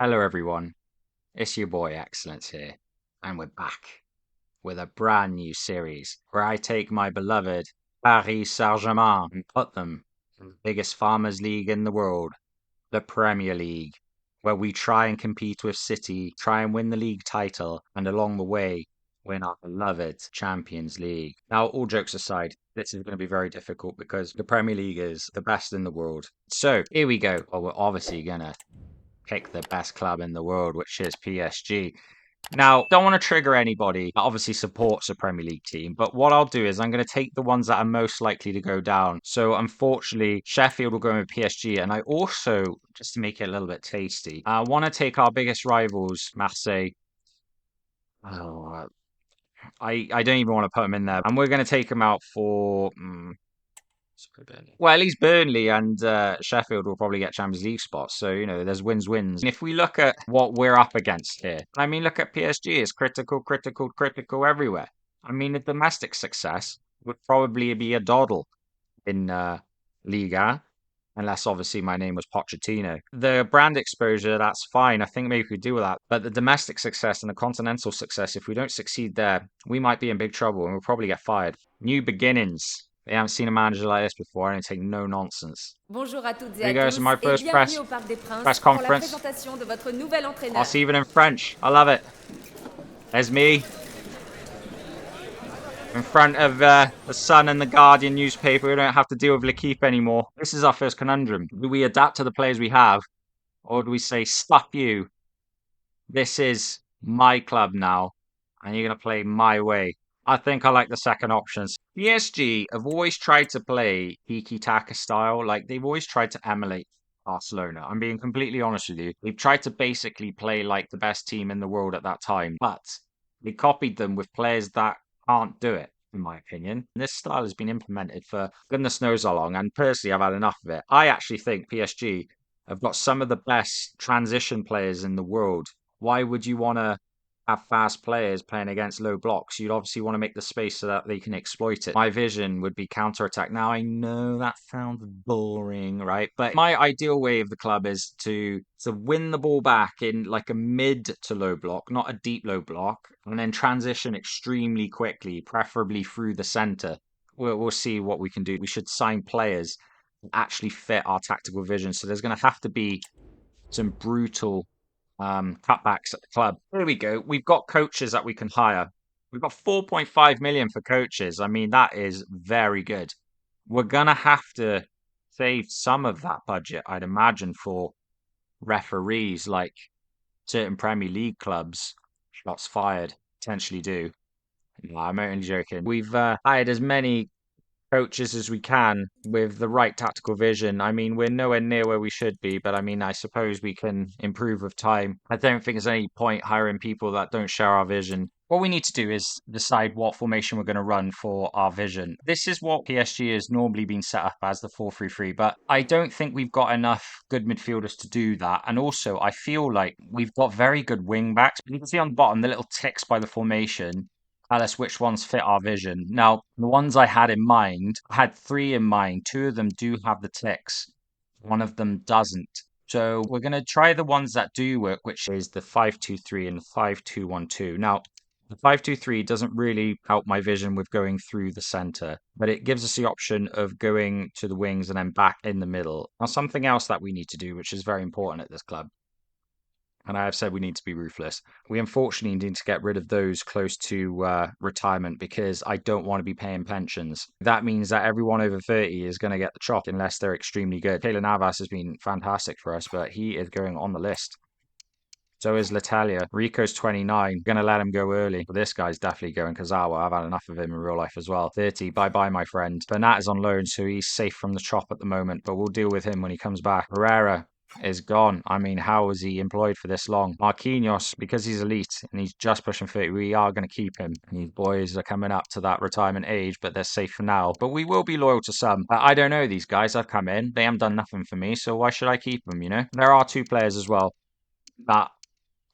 Hello, everyone. It's your boy xseelance here, and we're back with a brand new series where I take my beloved Paris Saint-Germain and put them in the biggest farmers league in the world, the Premier League, where we try and compete with City, try and win the league title, and along the way, win our beloved Champions League. Now, all jokes aside, this is going to be very difficult because the Premier League is the best in the world. So, here we go. Well, we're obviously going to pick the best club in the world, which is PSG. Now, don't want to trigger anybody that obviously supports a Premier League team, but what I'll do is I'm going to take the ones that are most likely to go down. So, unfortunately, Sheffield will go with PSG, and I also, just to make it a little bit tasty, I want to take our biggest rivals, Marseille. Oh, I don't even want to put them in there, and we're going to take them out for. Well, at least Burnley and Sheffield will probably get Champions League spots. So, there's wins-wins. And if we look at what we're up against here, I mean, look at PSG. It's critical, critical, critical everywhere. I mean, the domestic success would probably be a doddle in Liga, unless obviously my name was Pochettino. The brand exposure, that's fine. I think maybe we could deal with that. But the domestic success and the continental success, if we don't succeed there, we might be in big trouble and we'll probably get fired. New beginnings. They haven't seen a manager like this before. I don't take no nonsense. Bonjour à toutes et There you à go. tous So my et first bienvenue au Parc des Princes press pour la conference. présentation de votre nouvel entraîneur. I'll see even in French. I love it. There's me in front of the Sun and the Guardian newspaper. We don't have to deal with L'Equipe anymore. This is our first conundrum. Do we adapt to the players we have, or do we say, stuff you? This is my club now, and you're going to play my way. I think I like the second options. PSG have always tried to play tiki-taka style. Like, they've always tried to emulate Barcelona. I'm being completely honest with you. They've tried to basically play like the best team in the world at that time, but they copied them with players that can't do it, in my opinion. This style has been implemented for goodness knows how long, and personally, I've had enough of it. I actually think PSG have got some of the best transition players in the world. Why would you want to have fast players playing against low blocks? You'd obviously want to make the space so that they can exploit it. My vision would be counter-attack. Now, I know that sounds boring, right? But my ideal way of the club is to win the ball back in like a mid to low block, not a deep low block, and then transition extremely quickly, preferably through the center. We'll see what we can do. We should sign players that actually fit our tactical vision. So there's going to have to be some brutal cutbacks at the club. Here we go. We've got coaches that we can hire. We've got 4.5 million for coaches. I mean, that is very good. We're gonna have to save some of that budget, I'd imagine, for referees, like certain Premier League clubs. Shots fired, potentially do. No, I'm only joking. We've hired as many coaches as we can with the right tactical vision. I mean, we're nowhere near where we should be, but I mean, I suppose we can improve with time. I don't think there's any point hiring people that don't share our vision. What we need to do is decide what formation we're going to run for our vision. This is what PSG has normally been set up as, the 4-3-3, but I don't think we've got enough good midfielders to do that. And also, I feel like we've got very good wing backs. You can see on the bottom the little ticks by the formation tell us which ones fit our vision. Now, the ones I had in mind, I had three in mind. Two of them do have the ticks, one of them doesn't. So we're going to try the ones that do work, which is the 5-2-3 and the 5-2-1-2. Now, the 5-2-3 doesn't really help my vision with going through the center, but it gives us the option of going to the wings and then back in the middle. Now, something else that we need to do, which is very important at this club, and I have said we need to be ruthless. We unfortunately need to get rid of those close to retirement because I don't want to be paying pensions. That means that everyone over 30 is going to get the chop unless they're extremely good. Keylor Navas has been fantastic for us, but he is going on the list. So is Latalia. Rico's 29. Going to let him go early. But this guy's definitely going. Kazawa, I've had enough of him in real life as well. 30. Bye-bye, my friend. Bernat is on loan, so he's safe from the chop at the moment, but we'll deal with him when he comes back. Herrera is gone. I mean, how was he employed for this long? Marquinhos, because he's elite and he's just pushing 30, we are going to keep him. And these boys are coming up to that retirement age, but they're safe for now. But we will be loyal to some. I don't know these guys. I've come in. They haven't done nothing for me, so why should I keep them, There are two players as well that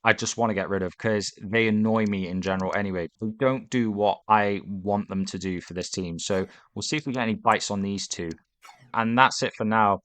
I just want to get rid of because they annoy me in general anyway. They don't do what I want them to do for this team. So we'll see if we get any bites on these two. And that's it for now.